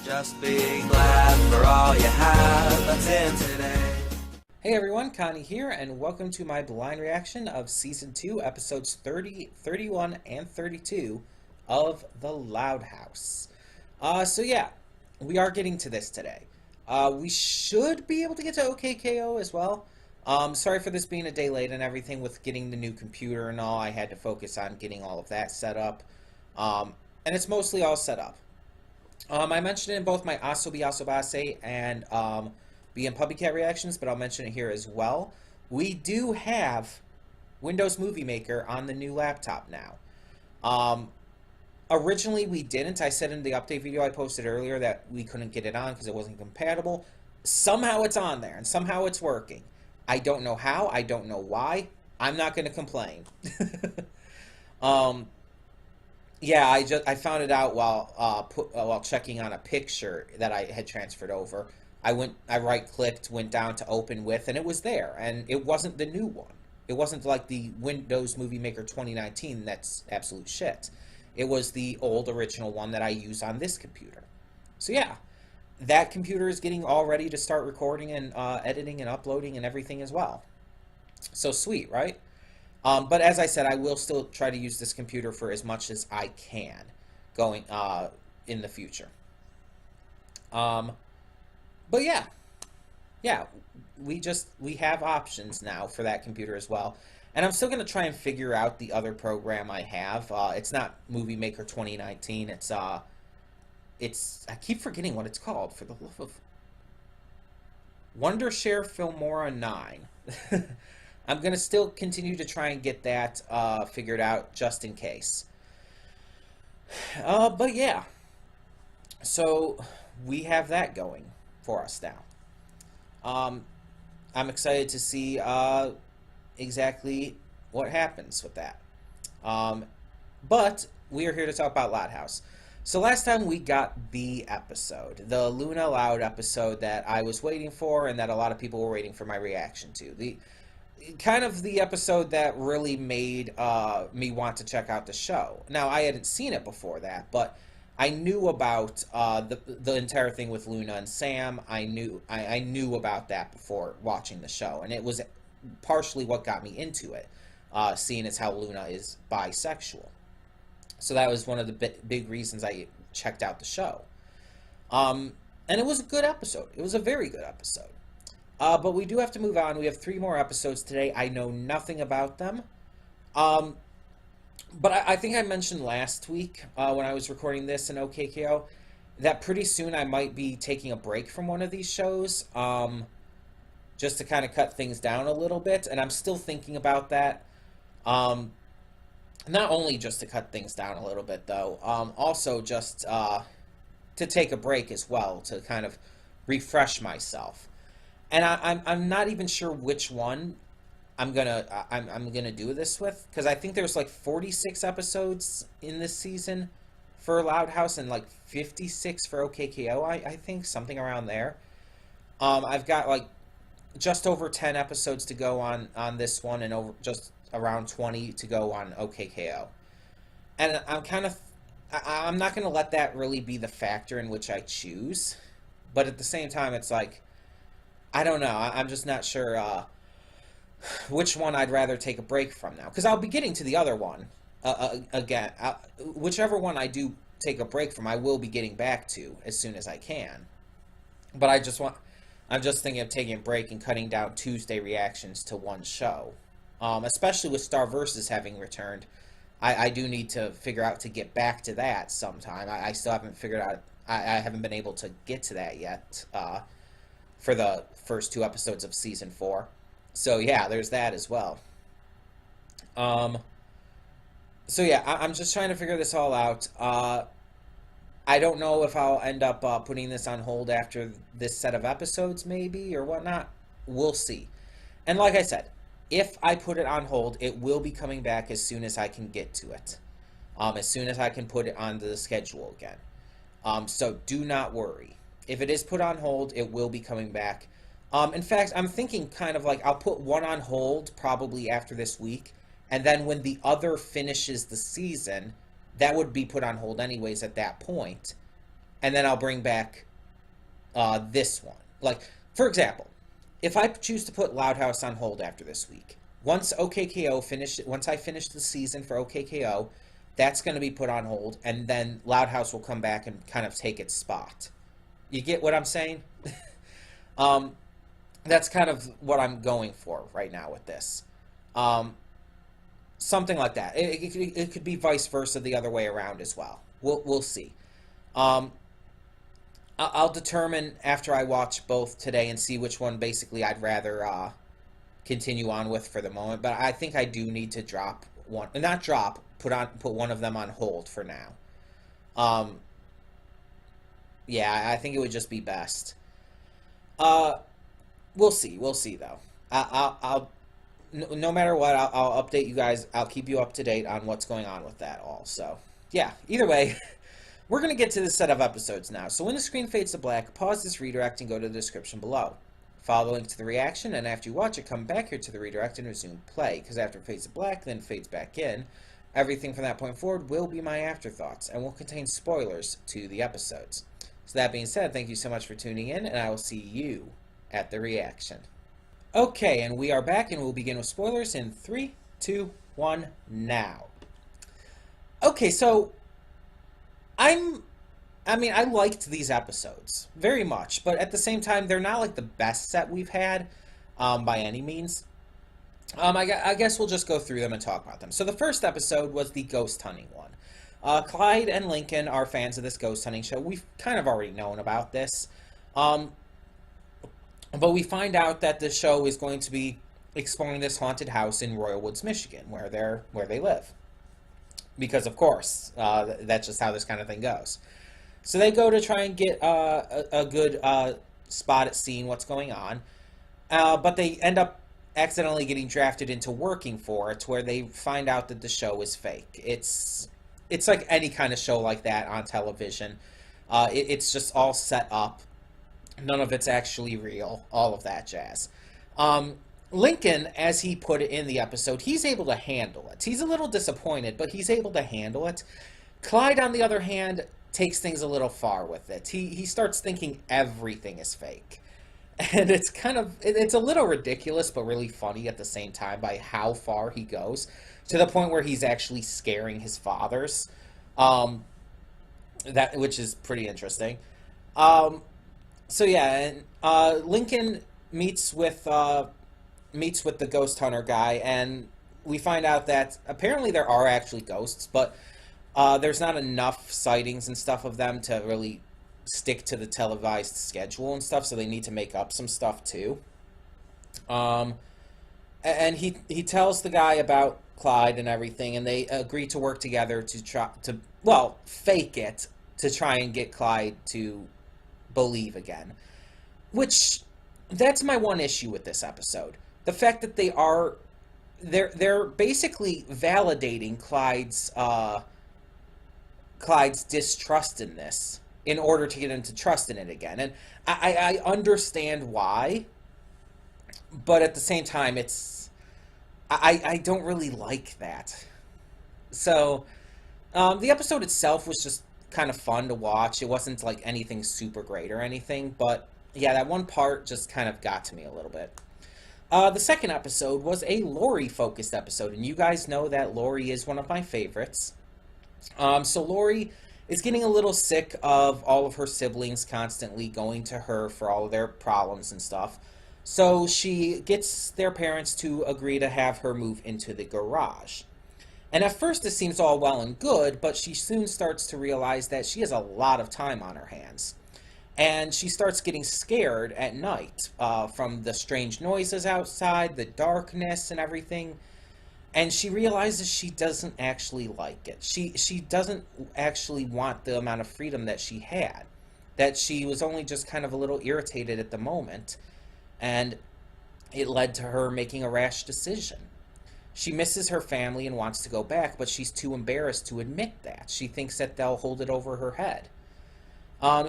Just be glad for all you have that's in today. Hey everyone, Connie here, and welcome to my blind reaction of Season 2, Episodes 30, 31, and 32 of The Loud House. We are getting to this today. We should be able to get to OKKO as well. Sorry for this being a day late and everything with getting the new computer and all. I had to focus on getting all of that set up. And it's mostly all set up. I mentioned it in both my Asobi Asobase and Being Puppy Cat reactions, but I'll mention it here as well. We do have Windows Movie Maker on the new laptop now. Originally we didn't. I said in the update video I posted earlier that we couldn't get it on because it wasn't compatible. Somehow it's on there and somehow it's working. I don't know how. I don't know why. I'm not going to complain. Yeah, I found it out while checking on a picture that I had transferred over. I right-clicked, went down to open with, and it was there. And it wasn't the new one. It wasn't like the Windows Movie Maker 2019. That's absolute shit. It was the old original one that I use on this computer. So yeah, that computer is getting all ready to start recording and editing and uploading and everything as well. So sweet, right? But as I said, I will still try to use this computer for as much as I can going in the future. But yeah, we have options now for that computer as well. And I'm still going to try and figure out the other program I have. It's not Movie Maker 2019. It's I keep forgetting what it's called, for the love of Wondershare Filmora 9. I'm going to still continue to try and get that figured out just in case. But yeah, so we have that going for us now. I'm excited to see exactly what happens with that. But we are here to talk about Loud House. So last time we got the episode, the Luna Loud episode that I was waiting for and that a lot of people were waiting for my reaction to. The episode that really made me want to check out the show. Now, I hadn't seen it before that, but I knew about the entire thing with Luna and Sam. I knew about that before watching the show, and it was partially what got me into it, seeing as how Luna is bisexual. So that was one of the big reasons I checked out the show. And it was a good episode. It was a very good episode. But we do have to move on. We have 3 more episodes today. I know nothing about them. But I think I mentioned last week when I was recording this in OKKO that pretty soon I might be taking a break from one of these shows just to kind of cut things down a little bit. And I'm still thinking about that. Not only just to cut things down a little bit, though, also just to take a break as well to kind of refresh myself. And I'm not even sure which one I'm gonna do this with, because I think there's like 46 episodes in this season for Loud House and like 56 for OKKO. I think something around there. I've got like just over 10 episodes to go on this one, and over just around 20 to go on OKKO. And I'm not gonna let that really be the factor in which I choose, but at the same time, it's like, I don't know. I'm just not sure which one I'd rather take a break from now. Because I'll be getting to the other one again. Whichever one I do take a break from, I will be getting back to as soon as I can. But I'm just thinking of taking a break and cutting down Tuesday reactions to one show. Especially with Star Versus having returned. I do need to figure out to get back to that sometime. I still haven't figured out. I haven't been able to get to that yet. For the first 2 episodes of Season 4. So yeah, there's that as well. So yeah, I'm just trying to figure this all out. I don't know if I'll end up putting this on hold after this set of episodes, maybe, or whatnot. We'll see. And like I said, if I put it on hold, it will be coming back as soon as I can get to it. As soon as I can put it onto the schedule again. So do not worry. If it is put on hold, it will be coming back. In fact, I'm thinking kind of like I'll put one on hold probably after this week, and then when the other finishes the season, that would be put on hold anyways at that point. and then I'll bring back this one. Like, for example, if I choose to put Loud House on hold after this week, once I finish the season for OKKO, that's going to be put on hold, and then Loud House will come back and kind of take its spot. You get what I'm saying? That's kind of what I'm going for right now with this. Something like that. It could be vice versa the other way around as well. We'll see. I'll determine after I watch both today and see which one basically I'd rather continue on with for the moment. But I think I do need to drop one, not drop, put one of them on hold for now. Yeah, I think it would just be best. We'll see though. I'll no matter what, I'll update you guys. I'll keep you up to date on what's going on with that all. So yeah, either way. We're going to get to this set of episodes now, so when the screen fades to black, pause this redirect and go to the description below. Follow the link to the reaction, and after you watch it, come back here to the redirect and resume play, because after it fades to black, then fades back in, everything from that point forward will be my afterthoughts, and will contain spoilers to the episodes. So that being said, thank you so much for tuning in, and I will see you at the reaction. Okay, and we are back, and we'll begin with spoilers in 3, 2, 1, now. Okay, so I liked these episodes very much, but at the same time, they're not like the best set we've had by any means. I guess we'll just go through them and talk about them. So the first episode was the ghost hunting one. Clyde and Lincoln are fans of this ghost hunting show. We've kind of already known about this. But we find out that the show is going to be exploring this haunted house in Royal Woods, Michigan, where they live. Because, of course, that's just how this kind of thing goes. So they go to try and get a good spot at seeing what's going on. But they end up accidentally getting drafted into working for it, where they find out that the show is fake. It's like any kind of show like that on television. It's just all set up. None of it's actually real. All of that jazz. Lincoln, as he put it in the episode, he's able to handle it. He's a little disappointed, but he's able to handle it. Clyde, on the other hand, takes things a little far with it. He starts thinking everything is fake. And it's a little ridiculous, but really funny at the same time by how far he goes, to the point where he's actually scaring his fathers, which is pretty interesting. So yeah, and Lincoln meets with the ghost hunter guy, and we find out that apparently there are actually ghosts, but there's not enough sightings and stuff of them to really stick to the televised schedule and stuff, so they need to make up some stuff too. And he tells the guy about Clyde and everything, and they agree to work together to try to, well, fake it to try and get Clyde to believe again. Which, that's my one issue with this episode. The fact that they're basically validating Clyde's distrust in this in order to get him to trust in it again. And I understand why, but at the same time, I don't really like that. So, the episode itself was just kind of fun to watch. It wasn't like anything super great or anything, but yeah, that one part just kind of got to me a little bit. The second episode was a Lori-focused episode, and you guys know that Lori is one of my favorites. So Lori is getting a little sick of all of her siblings constantly going to her for all of their problems and stuff. So she gets their parents to agree to have her move into the garage. And at first this seems all well and good, but she soon starts to realize that she has a lot of time on her hands. And she starts getting scared at night from the strange noises outside, the darkness and everything. And she realizes she doesn't actually like it. She doesn't actually want the amount of freedom that she had. That she was only just kind of a little irritated at the moment. And it led to her making a rash decision. She misses her family and wants to go back, but she's too embarrassed to admit that. She thinks that they'll hold it over her head.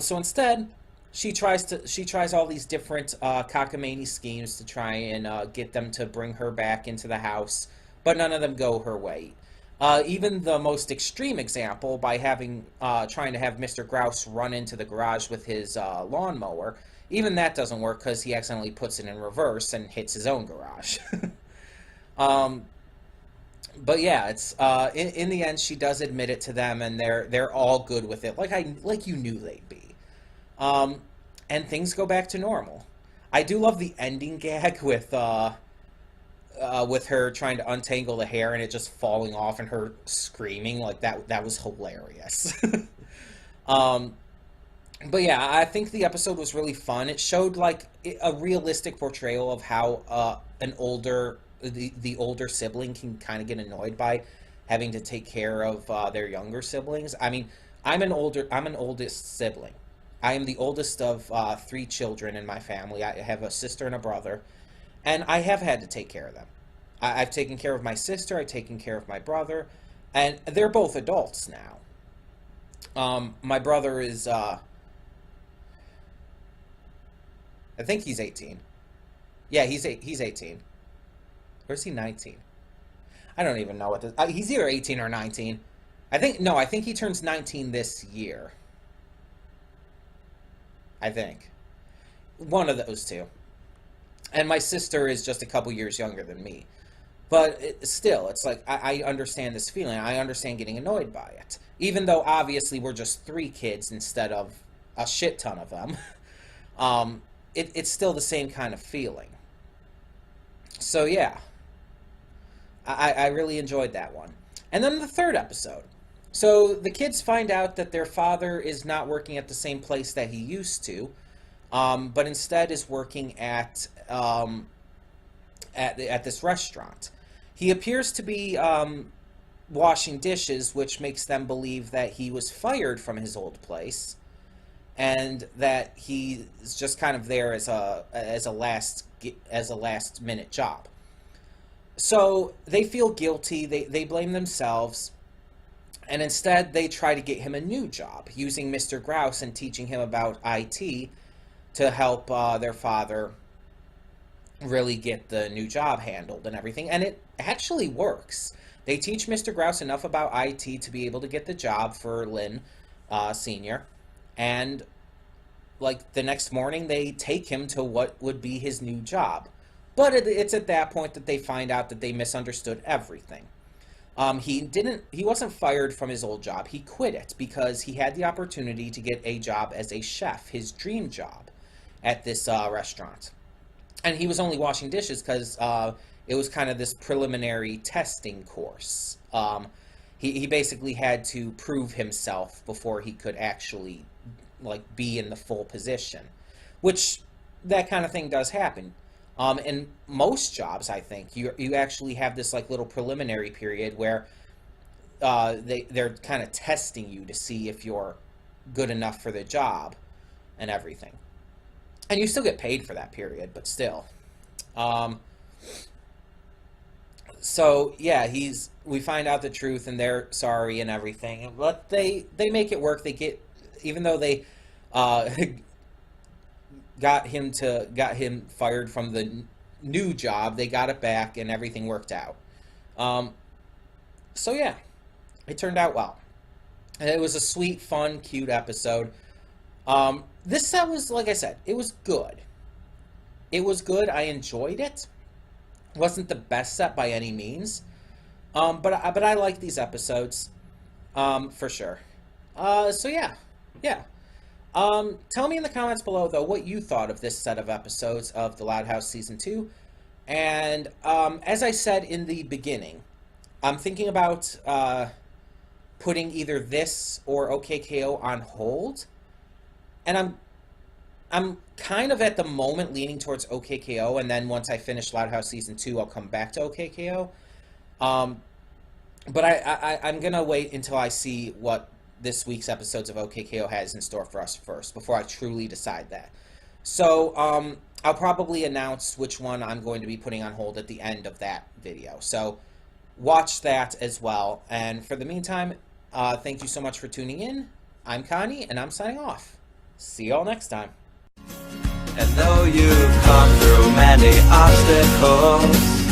So instead, she tries all these different cockamamie schemes to try and get them to bring her back into the house, but none of them go her way. Even the most extreme example, by having trying to have Mr. Grouse run into the garage with his lawnmower, even that doesn't work because he accidentally puts it in reverse and hits his own garage. um, but yeah, it's in the end she does admit it to them, and they're all good with it, like you knew they'd be. And things go back to normal. I do love the ending gag with her trying to untangle the hair and it just falling off and her screaming like that. That was hilarious. um, but yeah, I think the episode was really fun. It showed like a realistic portrayal of how the older sibling can kind of get annoyed by having to take care of their younger siblings. I mean, I'm an oldest sibling. I am the oldest of three children in my family. I have a sister and a brother, and I have had to take care of them. I've taken care of my sister, I've taken care of my brother, and they're both adults now. My brother is, I think he's 18. Yeah, he's 18. Or is he 19? I don't even know what this, he's either 18 or 19. I think he turns 19 this year. I think. One of those two. And my sister is just a couple years younger than me. But still, it's like, I understand this feeling. I understand getting annoyed by it. Even though, obviously, we're just three kids instead of a shit ton of them. It's still the same kind of feeling. So, yeah. I really enjoyed that one. And then the third episode. So, the kids find out that their father is not working at the same place that he used to, but instead is working at this restaurant. He appears to be washing dishes, which makes them believe that he was fired from his old place, and that he's just kind of there as a last minute job. So they feel guilty. They blame themselves. And instead, they try to get him a new job, using Mr. Grouse and teaching him about IT to help their father really get the new job handled and everything. And it actually works. They teach Mr. Grouse enough about IT to be able to get the job for Lynn Sr. And, like, the next morning, they take him to what would be his new job. But it's at that point that they find out that they misunderstood everything. He wasn't fired from his old job. He quit it because he had the opportunity to get a job as a chef, his dream job, at this restaurant. And he was only washing dishes because it was kind of this preliminary testing course. He basically had to prove himself before he could actually, like, be in the full position, which that kind of thing does happen. In most jobs, I think, you actually have this, like, little preliminary period where they're kind of testing you to see if you're good enough for the job and everything. And you still get paid for that period, but still. So, yeah, we find out the truth, and they're sorry and everything. But they make it work. Even though they got him fired from the new job, they got it back and everything worked out. So yeah, it turned out well. And it was a sweet, fun, cute episode. This set was, like I said, it was good. It was good. I enjoyed it. Wasn't the best set by any means. But I like these episodes. For sure. So yeah. Tell me in the comments below, though, what you thought of this set of episodes of The Loud House Season 2. And as I said in the beginning, I'm thinking about putting either this or OKKO on hold. And I'm kind of at the moment leaning towards OKKO, and then once I finish Loud House Season 2, I'll come back to OKKO. But I'm going to wait until I see what this week's episodes of OKKO has in store for us first, before I truly decide that. So, I'll probably announce which one I'm going to be putting on hold at the end of that video. So, watch that as well. And for the meantime, thank you so much for tuning in. I'm Connie, and I'm signing off. See y'all next time. And though you've come through many obstacles,